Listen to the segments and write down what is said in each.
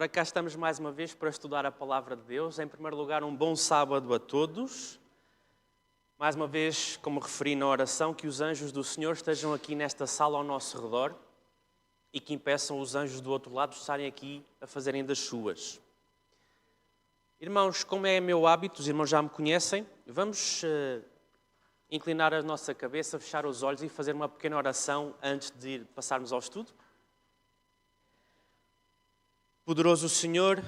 Ora, cá estamos mais uma vez para estudar a Palavra de Deus. Em primeiro lugar, um bom sábado a todos. Mais uma vez, como referi na oração, que os anjos do Senhor estejam aqui nesta sala ao nosso redor e que impeçam os anjos do outro lado de estarem aqui a fazerem das suas. Irmãos, como é meu hábito, os irmãos já me conhecem, vamos inclinar a nossa cabeça, fechar os olhos e fazer uma pequena oração antes de passarmos ao estudo. Poderoso Senhor,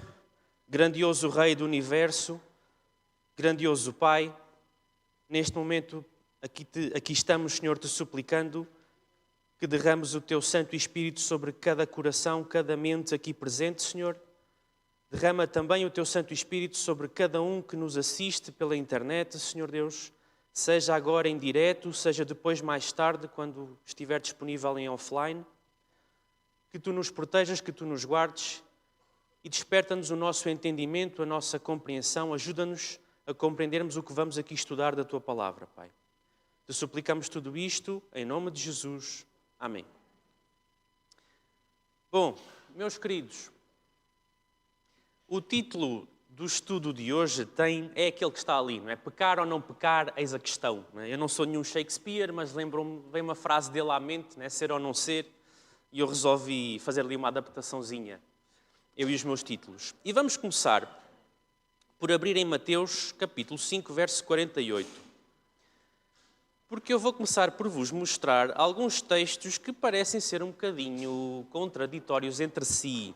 grandioso Rei do Universo, grandioso Pai, neste momento aqui estamos, Senhor, te suplicando que derrames o Teu Santo Espírito sobre cada coração, cada mente aqui presente, Senhor. Derrama também o Teu Santo Espírito sobre cada um que nos assiste pela internet, Senhor Deus, seja agora em direto, seja depois mais tarde, quando estiver disponível em offline. Que Tu nos protejas, que Tu nos guardes e desperta-nos o nosso entendimento, a nossa compreensão, ajuda-nos a compreendermos o que vamos aqui estudar da Tua Palavra, Pai. Te suplicamos tudo isto em nome de Jesus. Amém. Bom, meus queridos, o título do estudo de hoje é aquele que está ali, não é? Pecar ou não pecar, eis a questão. Não é? Eu não sou nenhum Shakespeare, mas veio uma frase dele à mente, não é? Ser ou não ser, e eu resolvi fazer ali uma adaptaçãozinha, eu e os meus títulos. E vamos começar por abrir em Mateus, capítulo 5, verso 48. Porque eu vou começar por vos mostrar alguns textos que parecem ser um bocadinho contraditórios entre si.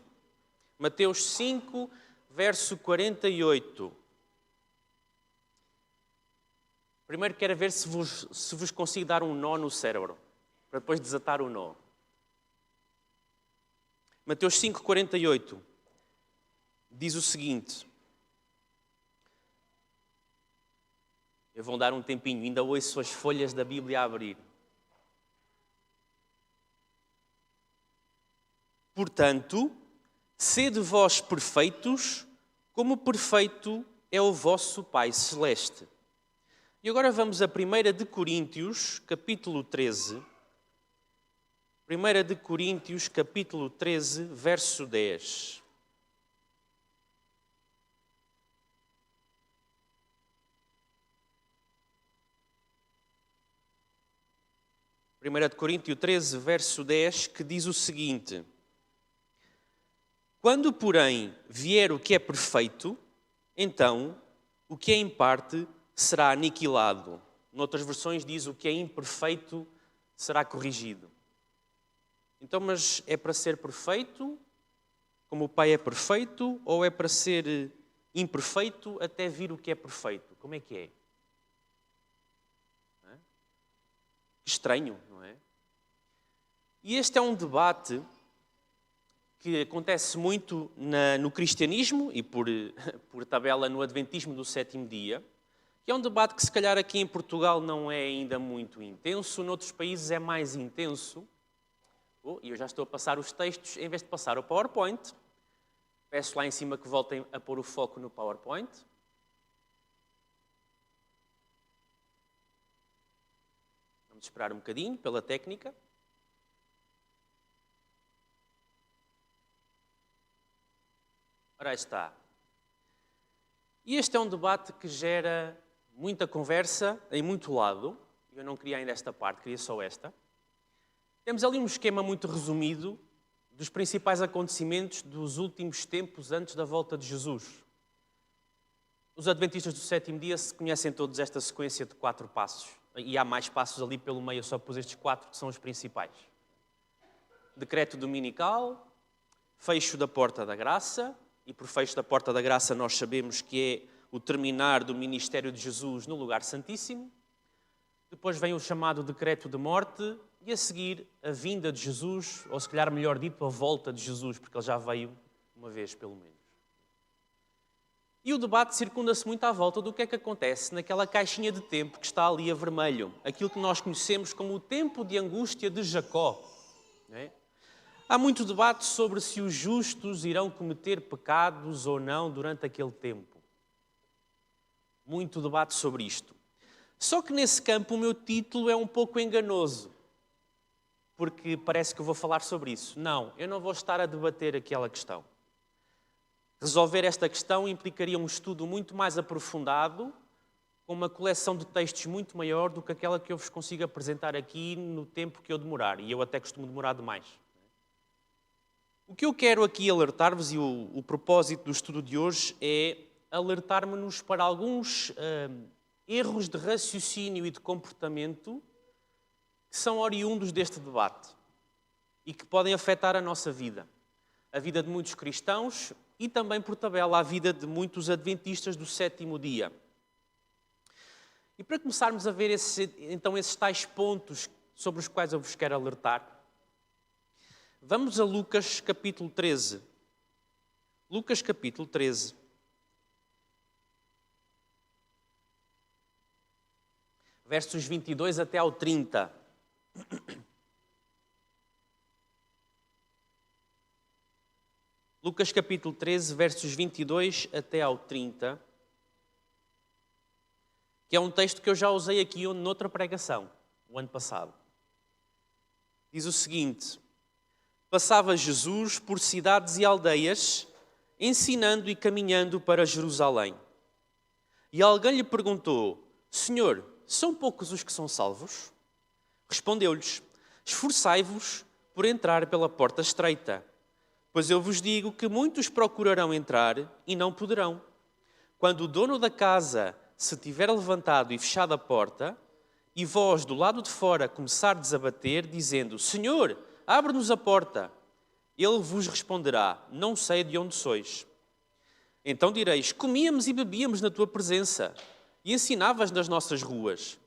Mateus 5, verso 48. Primeiro quero ver se vos consigo dar um nó no cérebro, para depois desatar o nó. Mateus 5, 48. Diz o seguinte. Eu vou dar um tempinho, ainda ouço as folhas da Bíblia a abrir. Portanto, sede vós perfeitos, como perfeito é o vosso Pai Celeste. E agora vamos a 1 de Coríntios, capítulo 13. 1 de Coríntios, capítulo 13, verso 10. 1 de Coríntios 13, verso 10, que diz o seguinte: Quando, porém, vier o que é perfeito, então o que é em parte será aniquilado. Noutras versões diz o que é imperfeito será corrigido. Então, mas é para ser perfeito, como o Pai é perfeito, ou é para ser imperfeito até vir o que é perfeito? Como é que é? Que estranho, não é? E este é um debate que acontece muito no cristianismo e por tabela no adventismo do sétimo dia, que é um debate que se calhar aqui em Portugal não é ainda muito intenso, noutros países é mais intenso. E eu já estou a passar os textos em vez de passar o PowerPoint. Peço lá em cima que voltem a pôr o foco no PowerPoint. Vamos esperar um bocadinho pela técnica. Ora, aí está. E este é um debate que gera muita conversa em muito lado. Eu não queria ainda esta parte, queria só esta. Temos ali um esquema muito resumido dos principais acontecimentos dos últimos tempos antes da volta de Jesus. Os adventistas do sétimo dia conhecem todos esta sequência de 4 passos. E há mais passos ali pelo meio, eu só pus estes 4 que são os principais. Decreto dominical, fecho da porta da graça, e por fecho da porta da graça nós sabemos que é o terminar do ministério de Jesus no lugar santíssimo. Depois vem o chamado decreto de morte e a seguir a vinda de Jesus, ou se calhar melhor dito, a volta de Jesus, porque ele já veio uma vez pelo menos. E o debate circunda-se muito à volta do que é que acontece naquela caixinha de tempo que está ali a vermelho. Aquilo que nós conhecemos como o tempo de angústia de Jacó. Não é? Há muito debate sobre se os justos irão cometer pecados ou não durante aquele tempo. Muito debate sobre isto. Só que nesse campo o meu título é um pouco enganoso. Porque parece que eu vou falar sobre isso. Não, eu não vou estar a debater aquela questão. Resolver esta questão implicaria um estudo muito mais aprofundado, com uma coleção de textos muito maior do que aquela que eu vos consigo apresentar aqui no tempo que eu demorar, e eu até costumo demorar demais. O que eu quero aqui alertar-vos, e o propósito do estudo de hoje, é alertar-me-nos para alguns erros de raciocínio e de comportamento que são oriundos deste debate e que podem afetar a nossa vida, a vida de muitos cristãos e também, por tabela, a vida de muitos adventistas do sétimo dia. E para começarmos a ver esses tais pontos sobre os quais eu vos quero alertar, vamos a Lucas capítulo 13. Lucas capítulo 13. Versos 22 até ao 30. Lucas capítulo 13, versos 22 até ao 30. Que é um texto que eu já usei aqui noutra pregação, o ano passado. Diz o seguinte: passava Jesus por cidades e aldeias, ensinando e caminhando para Jerusalém. E alguém lhe perguntou: Senhor, são poucos os que são salvos? Respondeu-lhes: esforçai-vos por entrar pela porta estreita, pois eu vos digo que muitos procurarão entrar e não poderão. Quando o dono da casa se tiver levantado e fechado a porta, e vós do lado de fora começardes a bater, dizendo: Senhor, abre-nos a porta, ele vos responderá: não sei de onde sois. Então direis: comíamos e bebíamos na tua presença, e ensinavas nas nossas ruas.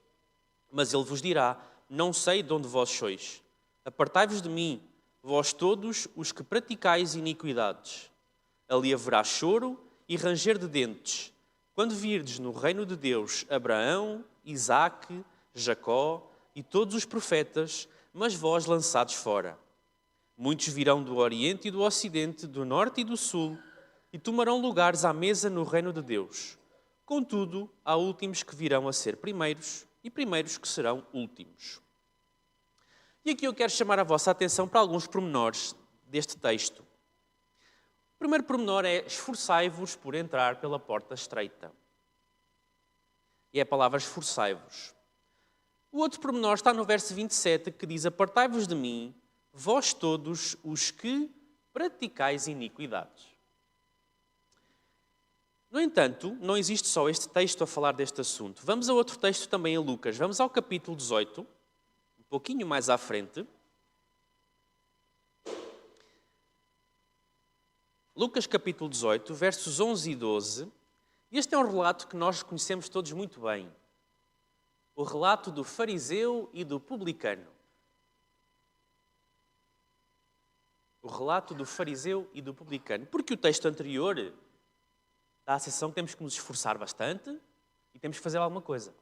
Mas ele vos dirá: não sei de onde vós sois. Apartai-vos de mim, vós todos os que praticais iniquidades. Ali haverá choro e ranger de dentes, quando virdes no reino de Deus Abraão, Isaque, Jacó e todos os profetas, mas vós lançados fora. Muitos virão do Oriente e do Ocidente, do Norte e do Sul, e tomarão lugares à mesa no reino de Deus. Contudo, há últimos que virão a ser primeiros, e primeiros que serão últimos. E aqui eu quero chamar a vossa atenção para alguns pormenores deste texto. O primeiro pormenor é: esforçai-vos por entrar pela porta estreita. E é a palavra esforçai-vos. O outro pormenor está no verso 27, que diz: apartai-vos de mim, vós todos os que praticais iniquidades. No entanto, não existe só este texto a falar deste assunto. Vamos a outro texto também em Lucas. Vamos ao capítulo 18, um pouquinho mais à frente. Lucas capítulo 18, versos 11 e 12. Este é um relato que nós conhecemos todos muito bem. O relato do fariseu e do publicano. O relato do fariseu e do publicano. Porque o texto anterior dá a sensação que temos que nos esforçar bastante e temos que fazer alguma coisa.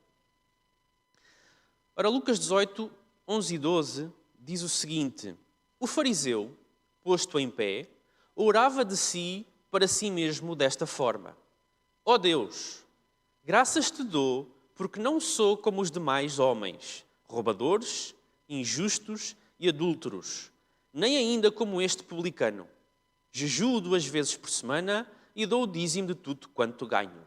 Ora, Lucas 18, 11 e 12 diz o seguinte: o fariseu, posto em pé, orava de si para si mesmo desta forma: ó Deus, graças te dou porque não sou como os demais homens, roubadores, injustos e adúlteros, nem ainda como este publicano. Jejuo 2 vezes por semana e dou o dízimo de tudo quanto ganho.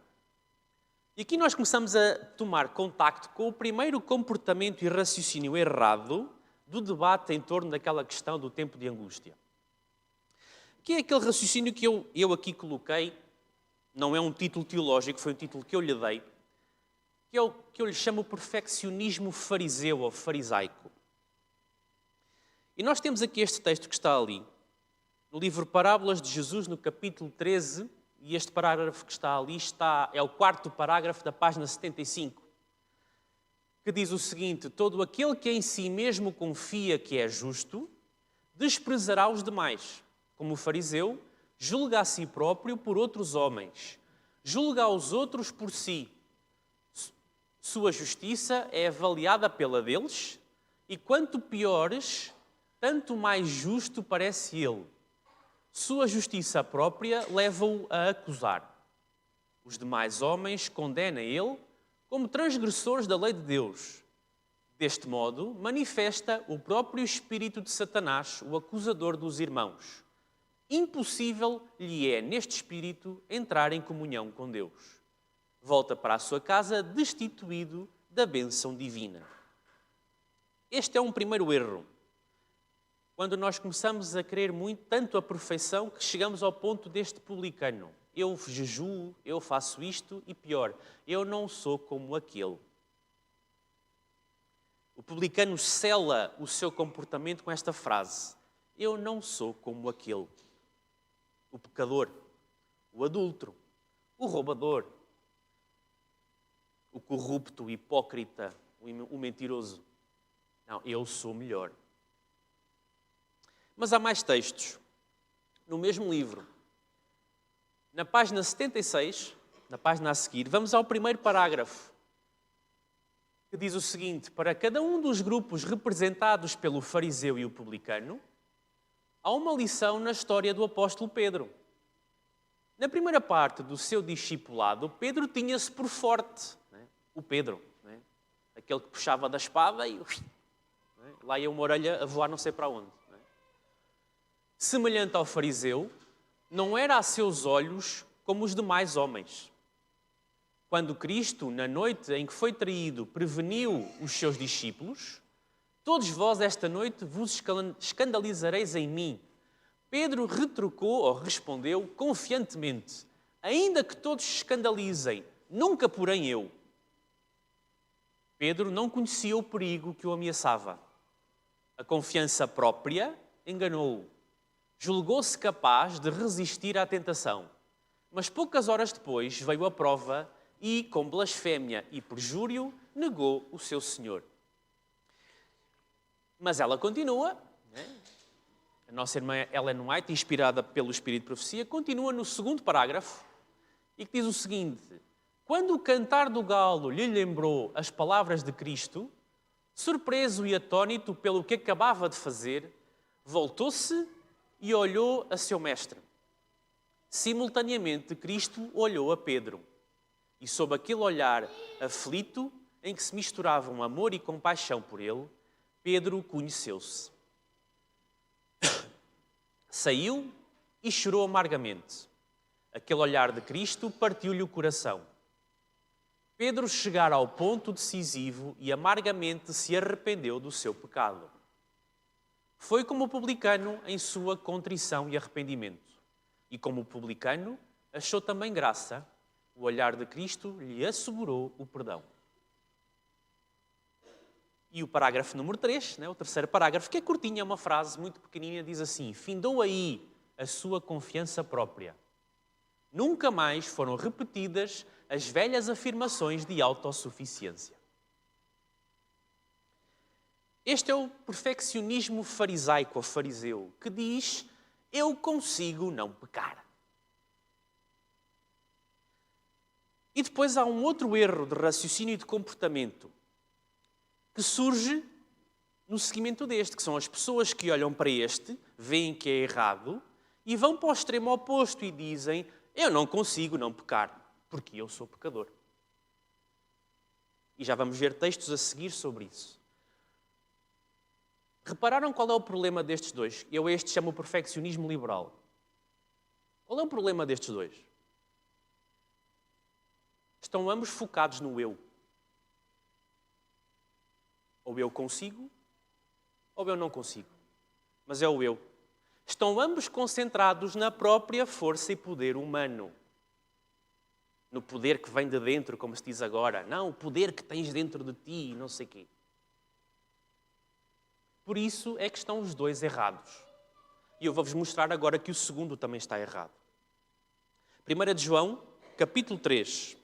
E aqui nós começamos a tomar contacto com o primeiro comportamento e raciocínio errado do debate em torno daquela questão do tempo de angústia. Que é aquele raciocínio que eu aqui coloquei, não é um título teológico, foi um título que eu lhe dei, que é o que eu lhe chamo o perfeccionismo fariseu ou farisaico. E nós temos aqui este texto que está ali, no livro Parábolas de Jesus, no capítulo 13, e este parágrafo que está ali é o 4º parágrafo da página 75, que diz o seguinte: todo aquele que em si mesmo confia que é justo, desprezará os demais. Como o fariseu, julga a si próprio por outros homens, julga aos outros por si. Sua justiça é avaliada pela deles, e quanto piores, tanto mais justo parece ele. Sua justiça própria leva-o a acusar. Os demais homens condenam ele como transgressores da lei de Deus. Deste modo, manifesta o próprio espírito de Satanás, o acusador dos irmãos. Impossível lhe é, neste espírito, entrar em comunhão com Deus. Volta para a sua casa destituído da bênção divina. Este é um primeiro erro. Quando nós começamos a querer muito, tanto a perfeição, que chegamos ao ponto deste publicano. Eu jejuo, eu faço isto e pior, eu não sou como aquele. O publicano sela o seu comportamento com esta frase: eu não sou como aquele. O pecador, o adúltero, o roubador, o corrupto, o hipócrita, o mentiroso. Não, eu sou melhor. Mas há mais textos. No mesmo livro, na página 76, na página a seguir, vamos ao primeiro parágrafo, que diz o seguinte: para cada um dos grupos representados pelo fariseu e o publicano, há uma lição na história do apóstolo Pedro. Na primeira parte do seu discipulado, Pedro tinha-se por forte. O Pedro, aquele que puxava da espada e lá ia uma orelha a voar não sei para onde. Semelhante ao fariseu, não era a seus olhos como os demais homens. Quando Cristo, na noite em que foi traído, preveniu os seus discípulos: todos vós esta noite vos escandalizareis em mim. Pedro retrucou ou respondeu confiantemente: ainda que todos se escandalizem, nunca porém eu. Pedro não conhecia o perigo que o ameaçava. A confiança própria enganou-o. Julgou-se capaz de resistir à tentação. Mas poucas horas depois veio a prova e, com blasfémia e perjúrio, negou o seu Senhor. Mas ela continua, A nossa irmã Ellen White, inspirada pelo Espírito de Profecia, continua no segundo parágrafo e que diz o seguinte: quando o cantar do galo lhe lembrou as palavras de Cristo, surpreso e atônito pelo que acabava de fazer, voltou-se e olhou a seu mestre. Simultaneamente, Cristo olhou a Pedro. E sob aquele olhar aflito, em que se misturavam amor e compaixão por ele, Pedro conheceu-se. Saiu e chorou amargamente. Aquele olhar de Cristo partiu-lhe o coração. Pedro chegara ao ponto decisivo e amargamente se arrependeu do seu pecado. Foi como o publicano em sua contrição e arrependimento. E como o publicano, achou também graça. O olhar de Cristo lhe assegurou o perdão. E o parágrafo número 3, o terceiro parágrafo, que é curtinho, é uma frase muito pequenina, diz assim: findou aí a sua confiança própria. Nunca mais foram repetidas as velhas afirmações de autossuficiência. Este é o perfeccionismo farisaico ou fariseu, que diz: eu consigo não pecar. E depois há um outro erro de raciocínio e de comportamento que surge no seguimento deste, que são as pessoas que olham para este, veem que é errado e vão para o extremo oposto e dizem: eu não consigo não pecar, porque eu sou pecador. E já vamos ver textos a seguir sobre isso. Repararam qual é o problema destes dois? Eu a este chamo o perfeccionismo liberal. Qual é o problema destes dois? Estão ambos focados no eu. Ou eu consigo, ou eu não consigo. Mas é o eu. Estão ambos concentrados na própria força e poder humano. No poder que vem de dentro, como se diz agora. Não, o poder que tens dentro de ti, não sei o quê. Por isso é que estão os dois errados. E eu vou-vos mostrar agora que o segundo também está errado. 1 de João, capítulo 3.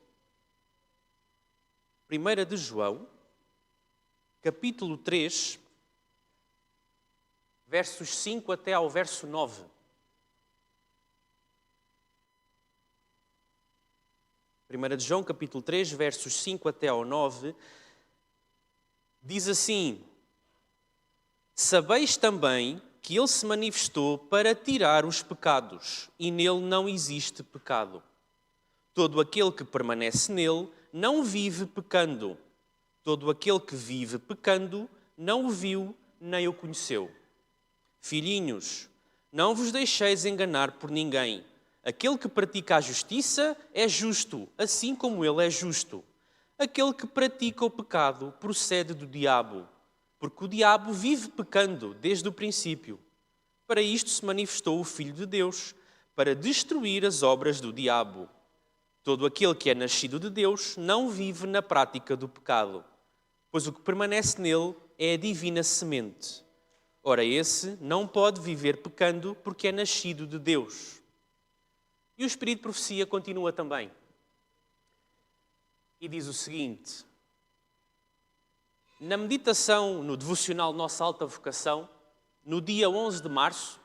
1 de João, capítulo 3, versos 5 até ao verso 9. 1 de João, capítulo 3, versos 5 até ao 9, diz assim: sabeis também que ele se manifestou para tirar os pecados, e nele não existe pecado. Todo aquele que permanece nele não vive pecando. Todo aquele que vive pecando não o viu nem o conheceu. Filhinhos, Não vos deixeis enganar por ninguém. Aquele que pratica a justiça é justo, assim como ele é justo. Aquele que pratica o pecado procede do diabo, porque o diabo vive pecando desde o princípio. Para isto se manifestou o Filho de Deus, para destruir as obras do diabo. Todo aquele que é nascido de Deus não vive na prática do pecado, pois o que permanece nele é a divina semente. Ora, esse não pode viver pecando porque é nascido de Deus. E o Espírito de Profecia continua também. E diz o seguinte: na meditação, no devocional Nossa Alta Vocação, no dia 11 de março,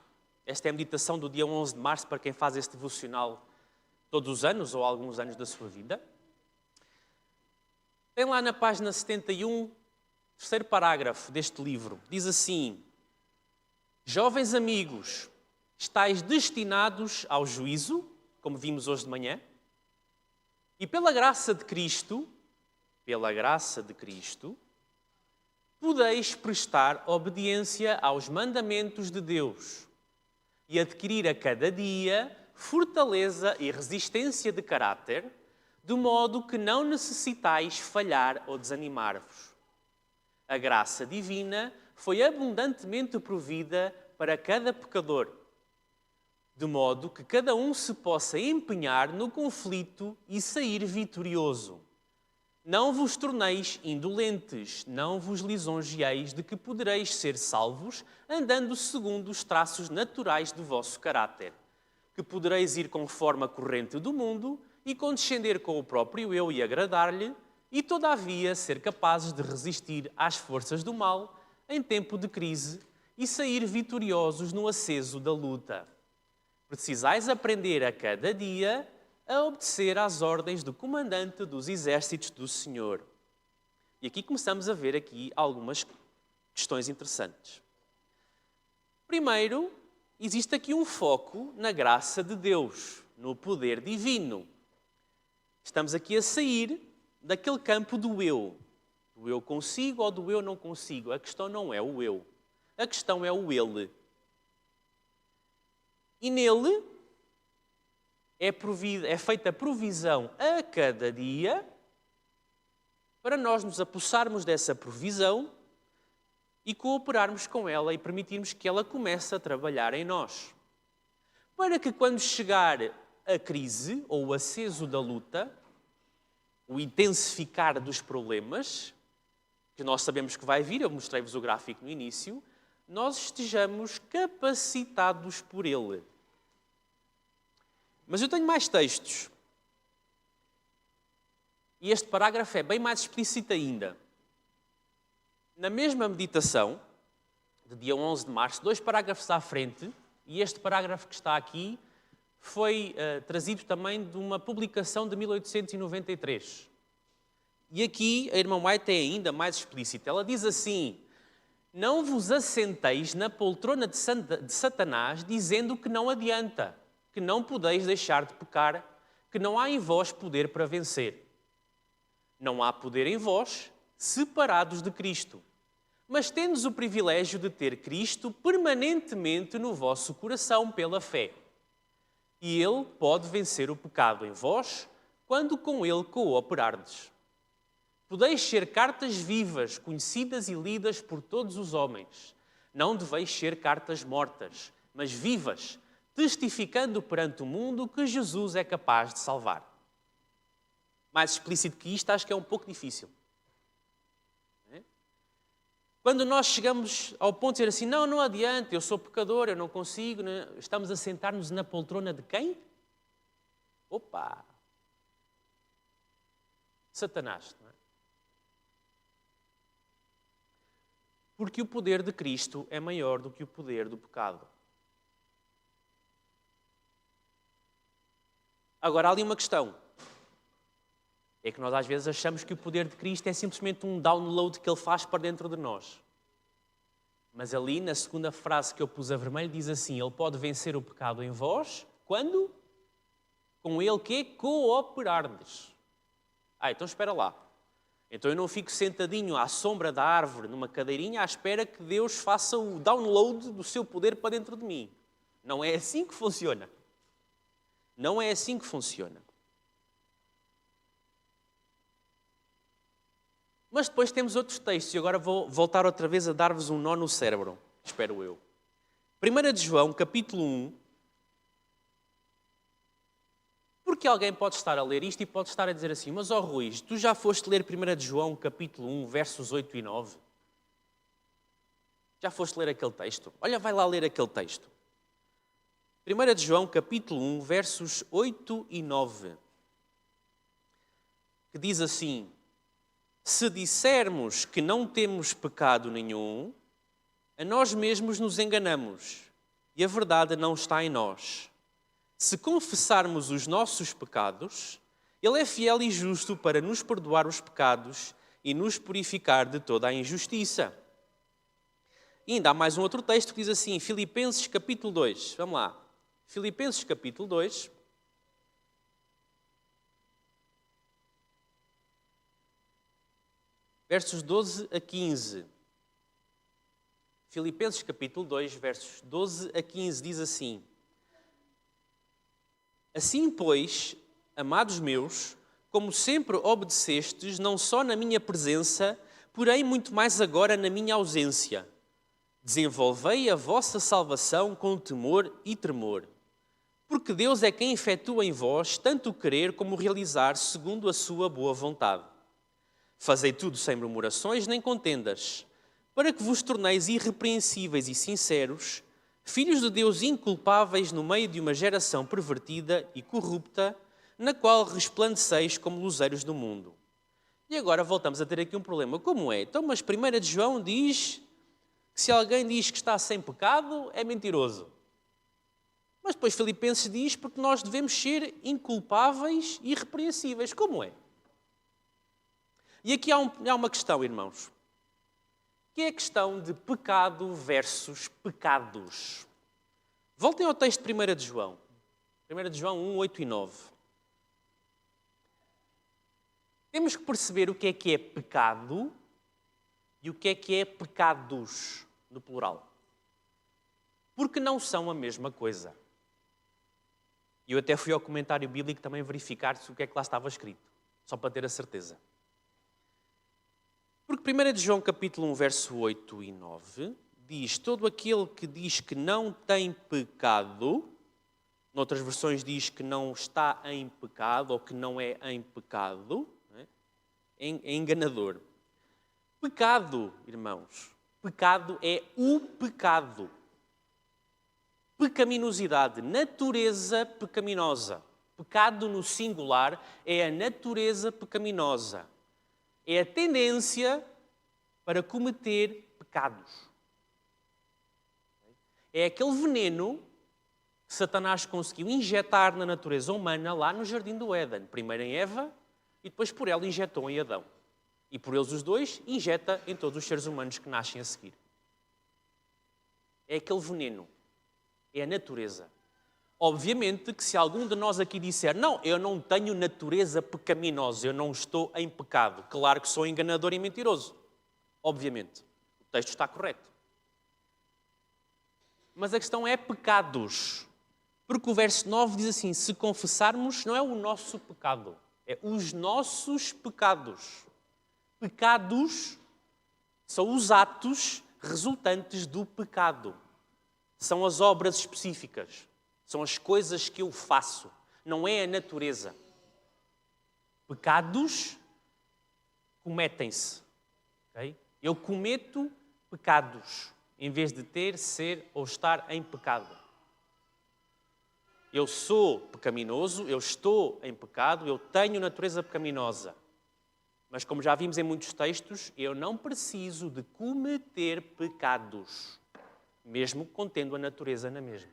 esta é a meditação do dia 11 de março para quem faz este devocional todos os anos ou alguns anos da sua vida, tem lá na página 71, terceiro parágrafo deste livro, diz assim: jovens amigos, estáis destinados ao juízo, como vimos hoje de manhã, e pela graça de Cristo, podeis prestar obediência aos mandamentos de Deus e adquirir a cada dia fortaleza e resistência de caráter, de modo que não necessitais falhar ou desanimar-vos. A graça divina foi abundantemente provida para cada pecador, de modo que cada um se possa empenhar no conflito e sair vitorioso. Não vos torneis indolentes, não vos lisonjeeis de que podereis ser salvos andando segundo os traços naturais do vosso caráter, que podereis ir conforme a corrente do mundo e condescender com o próprio eu e agradar-lhe, e todavia ser capazes de resistir às forças do mal em tempo de crise e sair vitoriosos no aceso da luta. Precisais aprender a cada dia a obedecer às ordens do comandante dos exércitos do Senhor. E aqui começamos a ver aqui algumas questões interessantes. Primeiro, existe aqui um foco na graça de Deus, no poder divino. Estamos aqui a sair daquele campo do eu consigo ou do eu não consigo. A questão não é o eu, a questão é o ele. E nele é feita provisão a cada dia para nós nos apossarmos dessa provisão e cooperarmos com ela e permitirmos que ela comece a trabalhar em nós. Para que quando chegar a crise ou o aceso da luta, o intensificar dos problemas, que nós sabemos que vai vir, eu mostrei-vos o gráfico no início, nós estejamos capacitados por ele. Mas eu tenho mais textos. E este parágrafo é bem mais explícito ainda. Na mesma meditação, de dia 11 de março, 2 parágrafos à frente, e este parágrafo que está aqui foi trazido também de uma publicação de 1893. E aqui a irmã White é ainda mais explícita. Ela diz assim: não vos assenteis na poltrona de Satanás dizendo que não adianta, que não podeis deixar de pecar, que não há em vós poder para vencer. Não há poder em vós, separados de Cristo. Mas tendes o privilégio de ter Cristo permanentemente no vosso coração pela fé. E Ele pode vencer o pecado em vós, quando com Ele cooperardes. Podeis ser cartas vivas, conhecidas e lidas por todos os homens. Não deveis ser cartas mortas, mas vivas, testificando perante o mundo que Jesus é capaz de salvar. Mais explícito que isto, acho que é um pouco difícil. Quando nós chegamos ao ponto de dizer assim, não adianta, eu sou pecador, eu não consigo, estamos a sentar-nos na poltrona de quem? Opa! Satanás, não é? Porque o poder de Cristo é maior do que o poder do pecado. Agora, há ali uma questão. É que nós às vezes achamos que o poder de Cristo é simplesmente um download que Ele faz para dentro de nós. Mas ali, na segunda frase que eu pus a vermelho, diz assim, Ele pode vencer o pecado em vós, quando? Com Ele que cooperardes. Então espera lá. Então eu não fico sentadinho à sombra da árvore, numa cadeirinha, à espera que Deus faça o download do seu poder para dentro de mim. Não é assim que funciona. Não é assim que funciona. Mas depois temos outros textos, e agora vou voltar outra vez a dar-vos um nó no cérebro, espero eu. 1 de João, capítulo 1. Porque alguém pode estar a ler isto e pode estar a dizer assim, mas ó Rui, tu já foste ler 1 de João, capítulo 1, versos 8 e 9? Já foste ler aquele texto? Olha, vai lá ler aquele texto. 1 de João, capítulo 1, versos 8 e 9. Que diz assim: se dissermos que não temos pecado nenhum, a nós mesmos nos enganamos e a verdade não está em nós. Se confessarmos os nossos pecados, Ele é fiel e justo para nos perdoar os pecados e nos purificar de toda a injustiça. E ainda há mais um outro texto que diz assim, Filipenses capítulo 2. Vamos lá. Filipenses capítulo 2. Versos 12 a 15. Filipenses capítulo 2, versos 12 a 15, diz assim: assim, pois, amados meus, como sempre obedecestes, não só na minha presença, porém muito mais agora na minha ausência, desenvolvei a vossa salvação com temor e tremor. Porque Deus é quem efetua em vós tanto o querer como o realizar segundo a sua boa vontade. Fazei tudo sem murmurações nem contendas, para que vos torneis irrepreensíveis e sinceros, filhos de Deus inculpáveis no meio de uma geração pervertida e corrupta, na qual resplandeceis como luzeiros do mundo. E agora voltamos a ter aqui um problema. Como é? Então, mas 1 de João diz que se alguém diz que está sem pecado, é mentiroso. Mas depois Filipenses diz porque nós devemos ser inculpáveis e irrepreensíveis. Como é? E aqui há uma questão, irmãos, que é a questão de pecado versus pecados. Voltem ao texto de 1 de João. 1 de João 1, 8 e 9. Temos que perceber o que é pecado e o que é pecados, no plural. Porque não são a mesma coisa. E eu até fui ao comentário bíblico também verificar se o que é que lá estava escrito, só para ter a certeza. Porque 1 de João capítulo 1, verso 8 e 9, diz, todo aquele que diz que não tem pecado, noutras versões diz que não está em pecado ou que não é em pecado, é enganador. Pecado, irmãos, pecado é o pecado. Pecaminosidade, natureza pecaminosa. Pecado no singular é a natureza pecaminosa. É a tendência para cometer pecados. É aquele veneno que Satanás conseguiu injetar na natureza humana lá no Jardim do Éden. Primeiro em Eva e depois por ela injetou em Adão. E por eles os dois, injeta em todos os seres humanos que nascem a seguir. É aquele veneno. É a natureza. Obviamente que se algum de nós aqui disser não, eu não tenho natureza pecaminosa, eu não estou em pecado. Claro que sou enganador e mentiroso. Obviamente. O texto está correto. Mas a questão é pecados. Porque o verso 9 diz assim, se confessarmos, não é o nosso pecado, é os nossos pecados. Pecados são os atos resultantes do pecado. São as obras específicas. São as coisas que eu faço. Não é a natureza. Pecados cometem-se. Okay? Eu cometo pecados em vez de ter, ser ou estar em pecado. Eu sou pecaminoso, eu estou em pecado, eu tenho natureza pecaminosa. Mas como já vimos em muitos textos, eu não preciso de cometer pecados, mesmo contendo a natureza na mesma.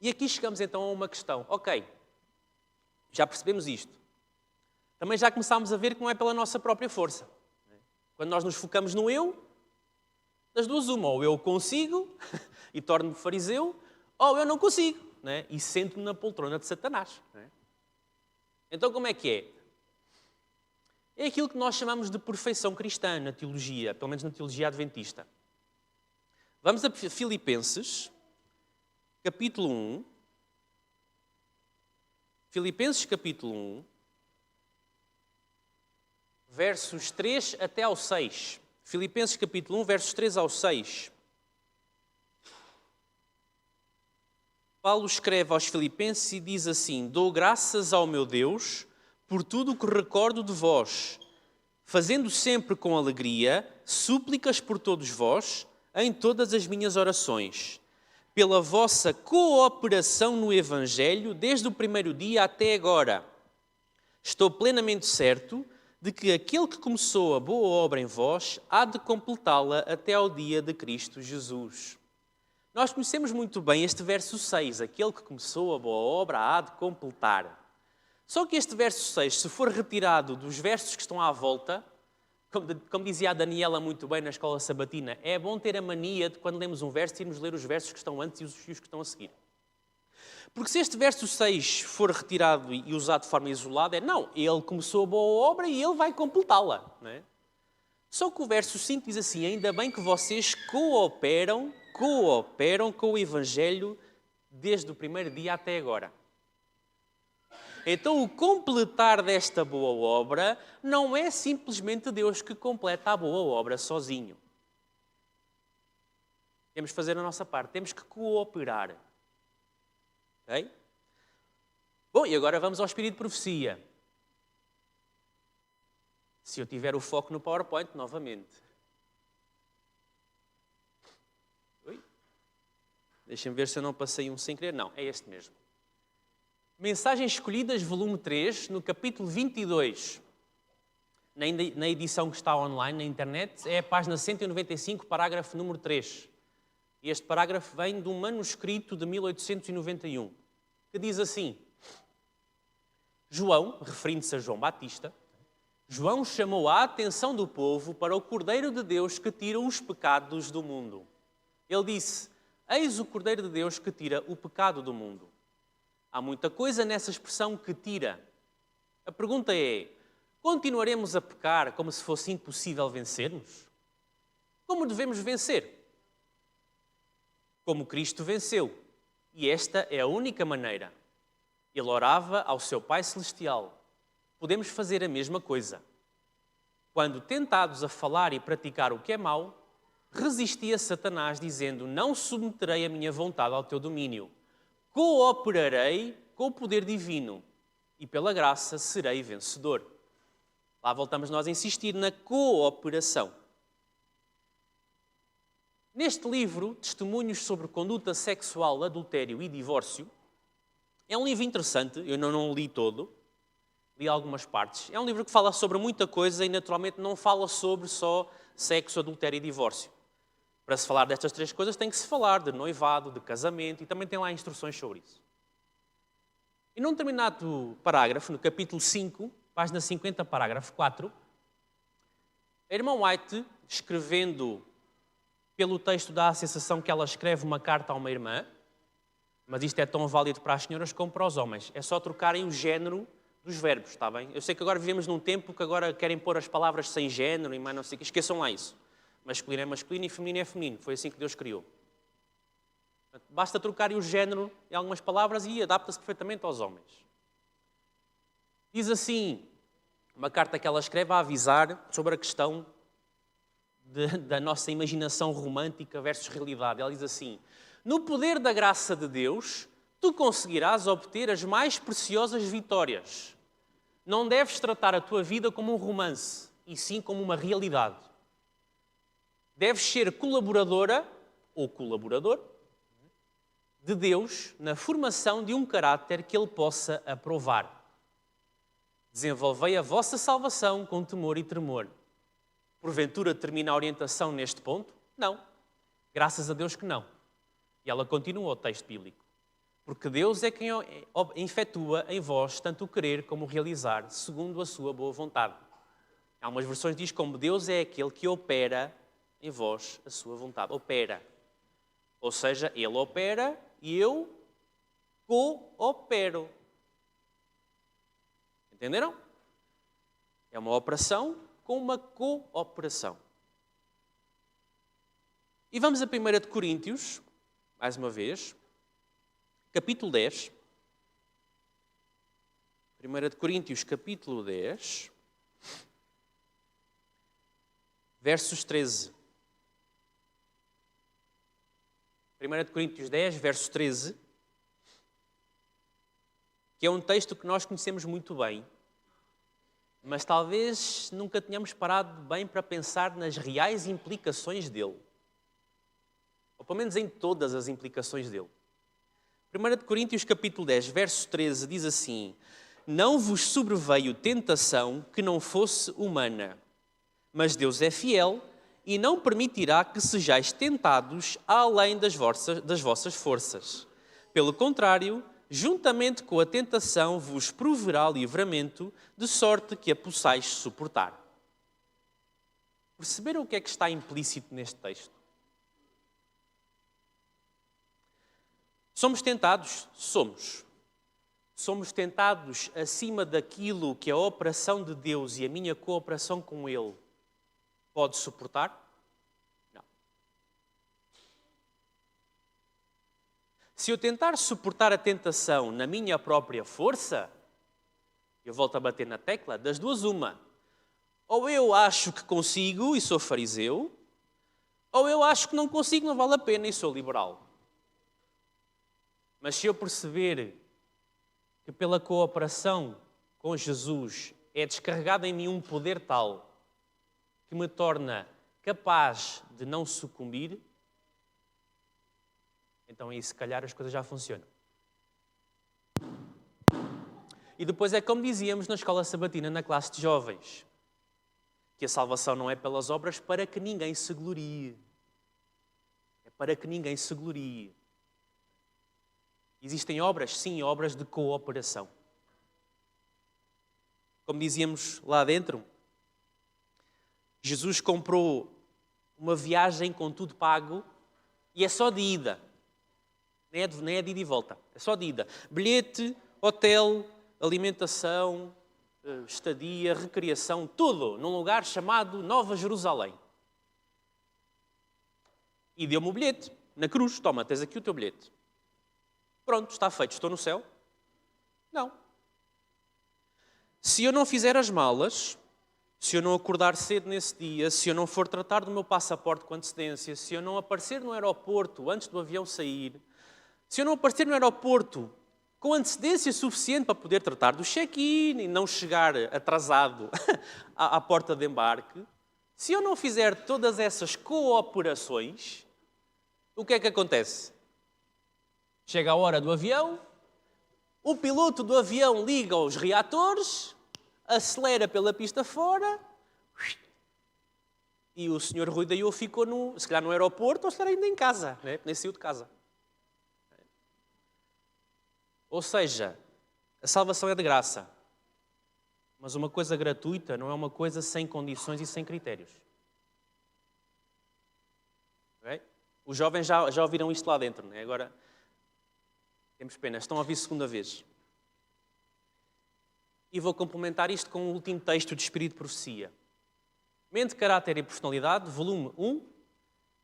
E aqui chegamos então a uma questão. Ok, já percebemos isto. Também já começámos a ver que não é pela nossa própria força. Quando nós nos focamos no eu, das duas uma, ou eu consigo e torno-me fariseu, ou eu não consigo, né? E sento-me na poltrona de Satanás. Né? Então como é que é? É aquilo que nós chamamos de perfeição cristã na teologia, pelo menos na teologia adventista. Vamos a Filipenses, capítulo 1. Filipenses, capítulo 1, versos 3 até ao 6. Filipenses, capítulo 1, versos 3 ao 6. Paulo escreve aos Filipenses e diz assim: Dou graças ao meu Deus por tudo o que recordo de vós, fazendo sempre com alegria súplicas por todos vós, em todas as minhas orações, pela vossa cooperação no Evangelho, desde o primeiro dia até agora. Estou plenamente certo de que aquele que começou a boa obra em vós há de completá-la até ao dia de Cristo Jesus. Nós conhecemos muito bem este verso 6, aquele que começou a boa obra há de completar. Só que este verso 6, se for retirado dos versos que estão à volta, como dizia a Daniela muito bem na escola sabatina, é bom ter a mania de quando lemos um verso irmos ler os versos que estão antes e os que estão a seguir. Porque se este verso 6 for retirado e usado de forma isolada, não, ele começou a boa obra e ele vai completá-la. Não é? Só que o verso 5 diz assim: ainda bem que vocês cooperam com o Evangelho desde o primeiro dia até agora. Então o completar desta boa obra não é simplesmente Deus que completa a boa obra sozinho. Temos que fazer a nossa parte, temos que cooperar. Ok? Bom, e agora vamos ao Espírito de Profecia. Se eu tiver o foco no PowerPoint, novamente. Deixem-me ver se eu não passei um sem querer. Não, é este mesmo. Mensagens Escolhidas, volume 3, no capítulo 22. Na edição que está online, na internet, é a página 195, parágrafo número 3. Este parágrafo vem de um manuscrito de 1891, que diz assim: João, referindo-se a João Batista, João chamou a atenção do povo para o Cordeiro de Deus que tira os pecados do mundo. Ele disse: Eis o Cordeiro de Deus que tira o pecado do mundo. Há muita coisa nessa expressão que tira. A pergunta é: continuaremos a pecar como se fosse impossível vencermos? Como devemos vencer? Como Cristo venceu. E esta é a única maneira. Ele orava ao seu Pai Celestial. Podemos fazer a mesma coisa. Quando tentados a falar e praticar o que é mau, resistia Satanás dizendo: não submeterei a minha vontade ao teu domínio. Cooperarei com o poder divino e pela graça serei vencedor. Lá voltamos nós a insistir na cooperação. Neste livro, Testemunhos sobre Conduta Sexual, Adultério e Divórcio, é um livro interessante, eu não li todo, li algumas partes. É um livro que fala sobre muita coisa e naturalmente não fala sobre só sexo, adultério e divórcio. Para se falar destas três coisas tem que se falar de noivado, de casamento e também tem lá instruções sobre isso. E num determinado parágrafo, no capítulo 5, página 50, parágrafo 4, a irmã White, escrevendo pelo texto da associação que ela escreve uma carta a uma irmã, mas isto é tão válido para as senhoras como para os homens, é só trocarem o género dos verbos, está bem? Eu sei que agora vivemos num tempo que agora querem pôr as palavras sem género e mais não sei o que, esqueçam lá isso. Masculino é masculino e feminino é feminino. Foi assim que Deus criou. Basta trocarem o género em algumas palavras e adapta-se perfeitamente aos homens. Diz assim, uma carta que ela escreve a avisar sobre a questão da nossa imaginação romântica versus realidade. Ela diz assim: no poder da graça de Deus, tu conseguirás obter as mais preciosas vitórias. Não deves tratar a tua vida como um romance, e sim como uma realidade. Deves ser colaboradora ou colaborador de Deus na formação de um caráter que Ele possa aprovar. Desenvolvei a vossa salvação com temor e tremor. Porventura termina a orientação neste ponto? Não. Graças a Deus que não. E ela continua o texto bíblico. Porque Deus é quem efetua em vós tanto o querer como o realizar, segundo a sua boa vontade. Há umas versões que diz como Deus é aquele que opera em vós a sua vontade. Opera. Ou seja, Ele opera e eu coopero. Entenderam? É uma operação com uma cooperação. E vamos a 1 de Coríntios, mais uma vez, capítulo 10. 1 de Coríntios, capítulo 10, versos 13. 1 de Coríntios 10, verso 13, que é um texto que nós conhecemos muito bem, mas talvez nunca tenhamos parado bem para pensar nas reais implicações dele. Ou pelo menos em todas as implicações dele. 1 de Coríntios, capítulo 10, verso 13, diz assim: Não vos sobreveio tentação que não fosse humana, mas Deus é fiel e não permitirá que sejais tentados além das vossas forças. Pelo contrário, juntamente com a tentação vos proverá livramento, de sorte que a possais suportar. Perceberam o que é que está implícito neste texto? Somos tentados? Somos. Somos tentados acima daquilo que a operação de Deus e a minha cooperação com Ele pode suportar? Não. Se eu tentar suportar a tentação na minha própria força, eu volto a bater na tecla, das duas uma. Ou eu acho que consigo e sou fariseu, ou eu acho que não consigo, não vale a pena e sou liberal. Mas se eu perceber que pela cooperação com Jesus é descarregado em mim um poder tal que me torna capaz de não sucumbir, então aí se calhar as coisas já funcionam. E depois é como dizíamos na escola sabatina, na classe de jovens, que a salvação não é pelas obras para que ninguém se glorie. É para que ninguém se glorie. Existem obras? Sim, obras de cooperação. Como dizíamos lá dentro, Jesus comprou uma viagem com tudo pago e é só de ida. Nem é de ida e volta, é só de ida. Bilhete, hotel, alimentação, estadia, recreação, tudo num lugar chamado Nova Jerusalém. E deu-me o bilhete, na cruz. Toma, tens aqui o teu bilhete. Pronto, está feito. Estou no céu? Não. Se eu não fizer as malas, se eu não acordar cedo nesse dia, se eu não for tratar do meu passaporte com antecedência, se eu não aparecer no aeroporto antes do avião sair, se eu não aparecer no aeroporto com antecedência suficiente para poder tratar do check-in e não chegar atrasado à porta de embarque, se eu não fizer todas essas cooperações, o que é que acontece? Chega a hora do avião, o piloto do avião liga os reatores, acelera pela pista fora e o senhor Rui Daiô ficou, se calhar no aeroporto ou se calhar ainda em casa, né? Nem saiu de casa. Ou seja, a salvação é de graça, mas uma coisa gratuita não é uma coisa sem condições e sem critérios. Okay? Os jovens já ouviram isto lá dentro, né? Agora temos pena, estão a ouvir segunda vez. E vou complementar isto com o último texto de Espírito de Profecia. Mente, Caráter e Personalidade, volume 1,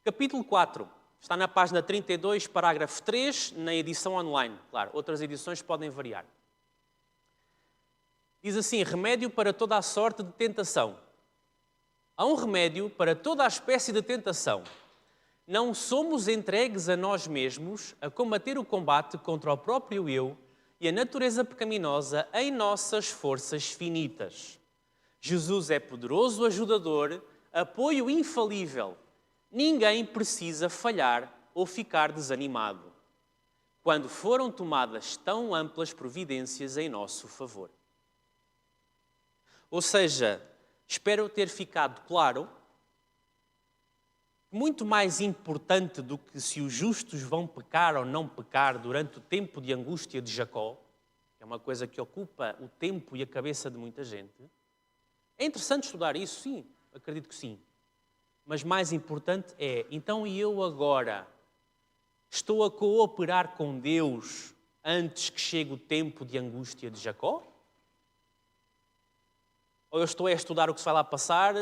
capítulo 4. Está na página 32, parágrafo 3, na edição online. Claro, outras edições podem variar. Diz assim: remédio para toda a sorte de tentação. Há um remédio para toda a espécie de tentação. Não somos entregues a nós mesmos a combater o combate contra o próprio eu e a natureza pecaminosa em nossas forças finitas. Jesus é poderoso ajudador, apoio infalível. Ninguém precisa falhar ou ficar desanimado quando foram tomadas tão amplas providências em nosso favor. Ou seja, espero ter ficado claro, muito mais importante do que se os justos vão pecar ou não pecar durante o tempo de angústia de Jacó, que é uma coisa que ocupa o tempo e a cabeça de muita gente. É interessante estudar isso, sim, acredito que sim. Mas mais importante é, então e eu agora estou a cooperar com Deus antes que chegue o tempo de angústia de Jacó? Ou eu estou a estudar o que se vai lá passar,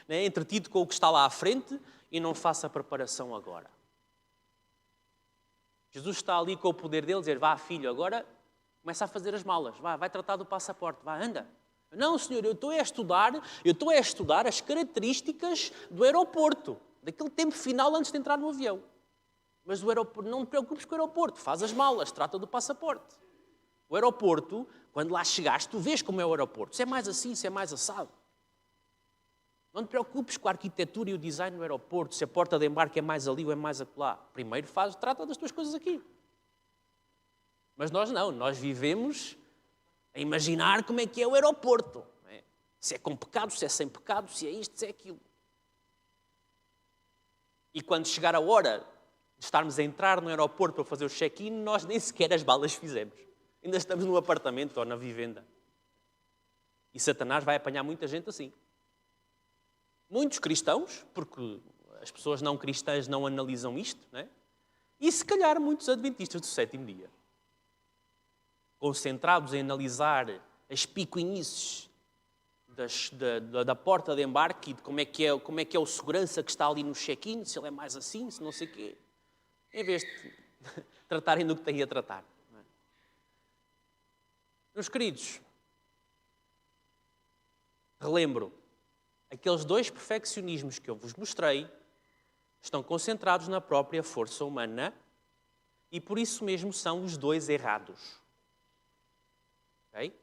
né, entretido com o que está lá à frente, e não faça preparação agora. Jesus está ali com o poder dele, dizer, vá filho, agora começa a fazer as malas, vai tratar do passaporte, anda. Não, senhor, eu estou a estudar as características do aeroporto, daquele tempo final antes de entrar no avião. Mas o aeroporto, não te preocupes com o aeroporto, faz as malas, trata do passaporte. O aeroporto, quando lá chegaste, tu vês como é o aeroporto. Se é mais assim, se é mais assado. Não te preocupes com a arquitetura e o design do aeroporto, se a porta de embarque é mais ali ou é mais acolá. Primeiro trata das tuas coisas aqui. Mas nós não, nós vivemos a imaginar como é que é o aeroporto. Não é? Se é com pecado, se é sem pecado, se é isto, se é aquilo. E quando chegar a hora de estarmos a entrar no aeroporto para fazer o check-in, nós nem sequer as balas fizemos. Ainda estamos no apartamento ou na vivenda. E Satanás vai apanhar muita gente assim. Muitos cristãos, porque as pessoas não cristãs não analisam isto, não é? E se calhar muitos adventistas do sétimo dia, concentrados em analisar as picuinhices da porta de embarque e de como é que é o segurança que está ali no check-in, se ele é mais assim, se não sei o quê, em vez de tratarem do que têm a tratar. Não é? Meus queridos, relembro, aqueles dois perfeccionismos que eu vos mostrei estão concentrados na própria força humana e por isso mesmo são os dois errados. Okay?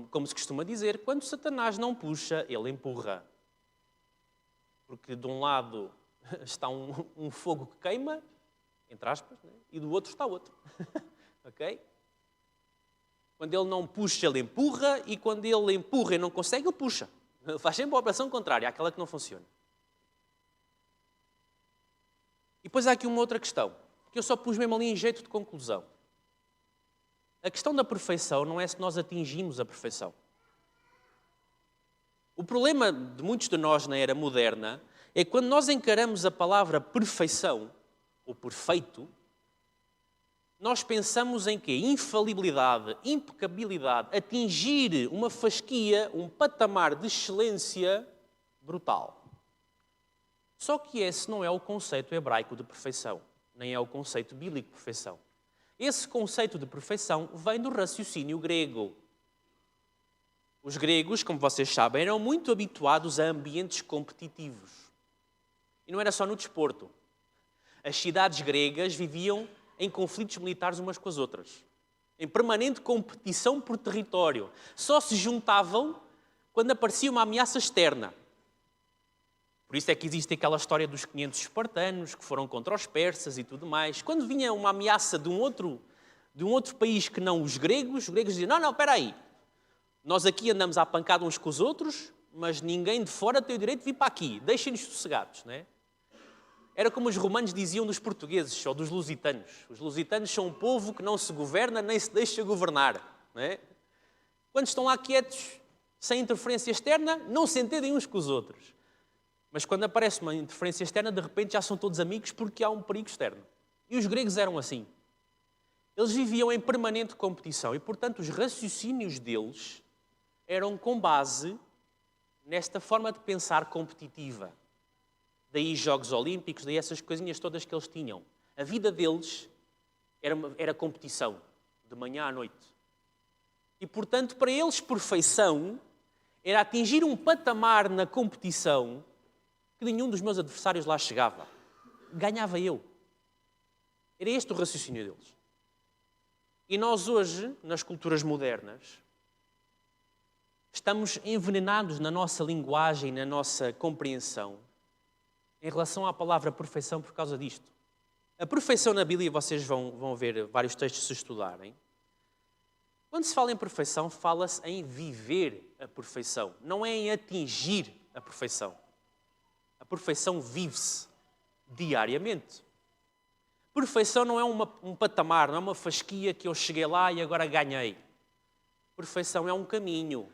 Como se costuma dizer, quando Satanás não puxa, ele empurra. Porque de um lado está um fogo que queima, entre aspas, né? E do outro está outro. Ok? Quando ele não puxa, ele empurra, e quando ele empurra e não consegue, ele puxa. Ele faz sempre a operação contrária, àquela que não funciona. E depois há aqui uma outra questão, que eu só pus mesmo ali em jeito de conclusão. A questão da perfeição não é se nós atingimos a perfeição. O problema de muitos de nós na era moderna é que quando nós encaramos a palavra perfeição, ou perfeito, nós pensamos em quê? Infalibilidade, impecabilidade, atingir uma fasquia, um patamar de excelência brutal. Só que esse não é o conceito hebraico de perfeição, nem é o conceito bíblico de perfeição. Esse conceito de perfeição vem do raciocínio grego. Os gregos, como vocês sabem, eram muito habituados a ambientes competitivos. E não era só no desporto. As cidades gregas viviam em conflitos militares umas com as outras. Em permanente competição por território. Só se juntavam quando aparecia uma ameaça externa. Por isso é que existe aquela história dos 500 espartanos que foram contra os persas e tudo mais. Quando vinha uma ameaça de um outro país que não os gregos diziam, não, espera aí. Nós aqui andamos à pancada uns com os outros, mas ninguém de fora tem o direito de vir para aqui. Deixem-nos sossegados, não é? Era como os romanos diziam dos portugueses ou dos lusitanos. Os lusitanos são um povo que não se governa nem se deixa governar, não é? Quando estão lá quietos, sem interferência externa, não se entendem uns com os outros. Mas quando aparece uma interferência externa, de repente já são todos amigos porque há um perigo externo. E os gregos eram assim. Eles viviam em permanente competição e, portanto, os raciocínios deles eram com base nesta forma de pensar competitiva. Daí Jogos Olímpicos, daí essas coisinhas todas que eles tinham. A vida deles era competição, de manhã à noite. E, portanto, para eles, perfeição era atingir um patamar na competição que nenhum dos meus adversários lá chegava. Ganhava eu. Era este o raciocínio deles. E nós hoje, nas culturas modernas, estamos envenenados na nossa linguagem, na nossa compreensão, em relação à palavra perfeição por causa disto. A perfeição na Bíblia, vocês vão ver vários textos se estudarem. Quando se fala em perfeição, fala-se em viver a perfeição, não é em atingir a perfeição. A perfeição vive-se diariamente. Perfeição não é um patamar, não é uma fasquia que eu cheguei lá e agora ganhei. Perfeição é um caminho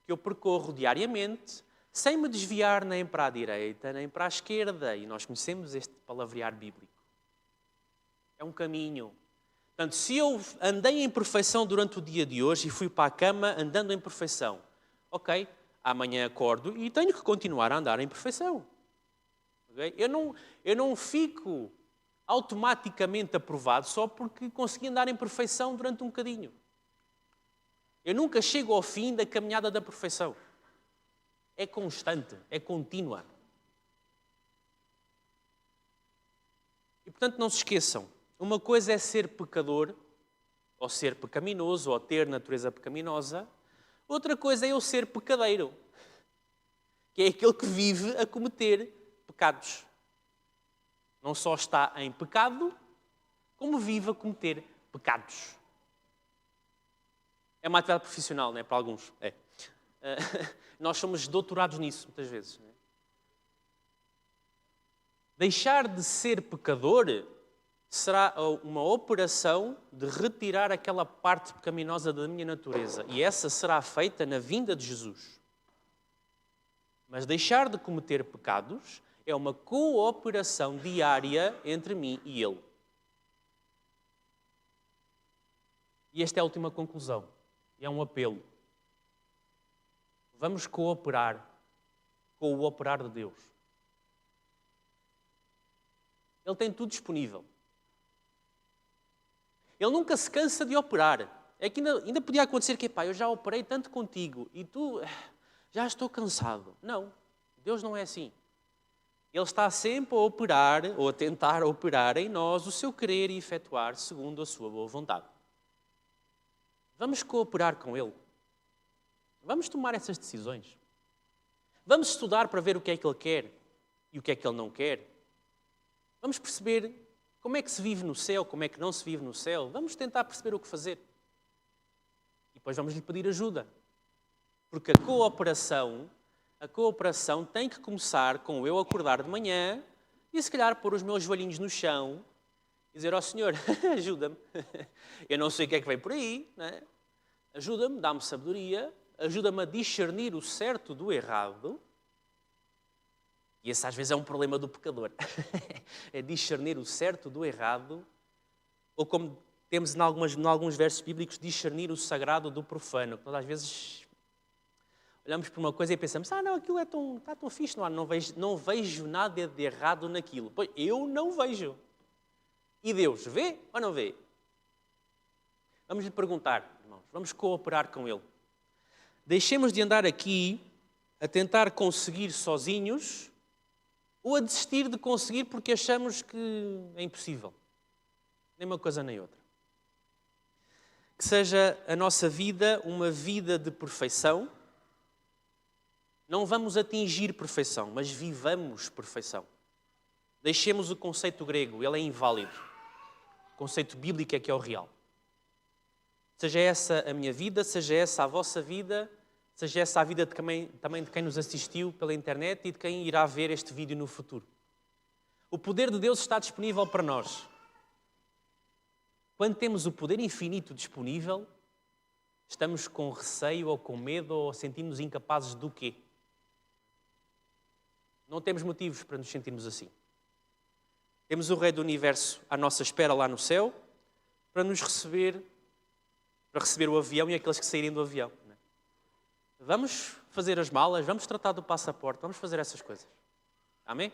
que eu percorro diariamente, sem me desviar nem para a direita, nem para a esquerda. E nós conhecemos este palavrear bíblico. É um caminho. Portanto, se eu andei em perfeição durante o dia de hoje e fui para a cama andando em perfeição, ok, amanhã acordo e tenho que continuar a andar em perfeição. Okay? Eu não fico automaticamente aprovado só porque consegui andar em perfeição durante um bocadinho. Eu nunca chego ao fim da caminhada da perfeição. É constante, é contínua. E, portanto, não se esqueçam. Uma coisa é ser pecador, ou ser pecaminoso, ou ter natureza pecaminosa. Outra coisa é eu ser pecadeiro, que é aquele que vive a cometer pecados. Não só está em pecado, como vive a cometer pecados. É uma atividade profissional, não é? Para alguns. É. Nós somos doutorados nisso, muitas vezes. Não é? Deixar de ser pecador será uma operação de retirar aquela parte pecaminosa da minha natureza. E essa será feita na vinda de Jesus. Mas deixar de cometer pecados é uma cooperação diária entre mim e Ele. E esta é a última conclusão. E é um apelo. Vamos cooperar com o operar de Deus. Ele tem tudo disponível. Ele nunca se cansa de operar. É que ainda podia acontecer que, pá, eu já operei tanto contigo e tu, já estou cansado. Não, Deus não é assim. Ele está sempre a operar, ou a tentar operar em nós o seu querer e efetuar segundo a sua boa vontade. Vamos cooperar com Ele. Vamos tomar essas decisões. Vamos estudar para ver o que é que Ele quer e o que é que Ele não quer. Vamos perceber como é que se vive no céu, como é que não se vive no céu. Vamos tentar perceber o que fazer. E depois vamos lhe pedir ajuda. Porque a cooperação tem que começar com eu acordar de manhã e se calhar pôr os meus joelhinhos no chão e dizer ao Senhor, ajuda-me. Eu não sei o que é que vem por aí, não é? Ajuda-me, dá-me sabedoria, ajuda-me a discernir o certo do errado. E esse às vezes é um problema do pecador. É discernir o certo do errado, ou como temos em alguns versos bíblicos, discernir o sagrado do profano. Nós às vezes olhamos para uma coisa e pensamos, não, aquilo está tão fixe, não vejo nada de errado naquilo. Pois eu não vejo. E Deus vê ou não vê? Vamos lhe perguntar, irmãos, vamos cooperar com Ele. Deixemos de andar aqui a tentar conseguir sozinhos ou a desistir de conseguir porque achamos que é impossível. Nem uma coisa nem outra. Que seja a nossa vida uma vida de perfeição. Não vamos atingir perfeição, mas vivamos perfeição. Deixemos o conceito grego, ele é inválido. O conceito bíblico é que é o real. Seja essa a minha vida, seja essa a vossa vida, seja essa a vida também de quem nos assistiu pela internet e de quem irá ver este vídeo no futuro. O poder de Deus está disponível para nós. Quando temos o poder infinito disponível, estamos com receio ou com medo ou sentimos incapazes do quê? Não temos motivos para nos sentirmos assim. Temos o Rei do Universo à nossa espera lá no céu para nos receber, para receber o avião e aqueles que saírem do avião. Vamos fazer as malas, vamos tratar do passaporte, vamos fazer essas coisas. Amém?